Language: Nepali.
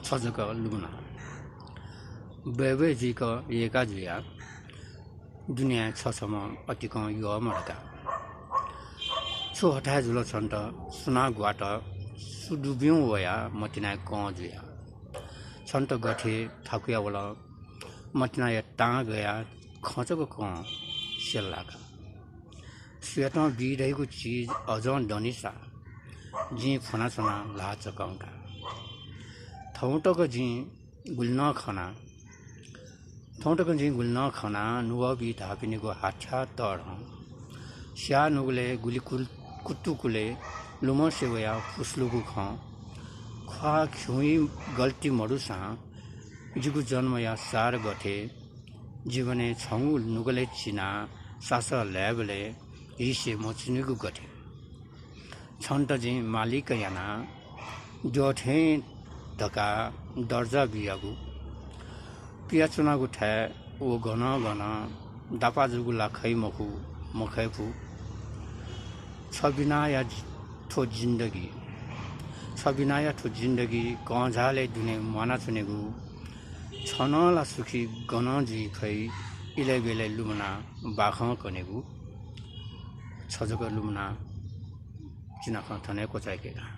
छजक लुना बेबे जी का ये का जुया दुनिया छसम अतिक यो मरका छु हटाए जुल छन्त सुना ग्वाट सुडुब्यौं वया मतिना क जुया छन्त गठे थाकुया वला मतिना या ता गया खचक क सेलाका स्वेत बिरहेको चीज अझ डनिसा जी फना छना लाच कौंका थौटक जी गुल्न खना नुवबी धापिनेको हाछा तर स्या नुगले गुली कुत्तुकुले लुम सेवया फुस्लुको ख्वा ख्युई गल्ती मडुसा जिगु जन्म या सार गठे जीवने छौ नुगले चिना सास ल्याबले हिसे मछुनिगु गठे छन्त जी मालिक याना जोठे धका दर्जा बियागु पिया चुनागु ठे ओ गन दापाजुगु लाखै मखैफु छबिना या ठो जिन्दगी कझाले दुने माना चुनेगु छनला सुखी गन जी खै इले बेले लुमना बाख कनेगु छजक लुमना चिना थने कोचाइकेगा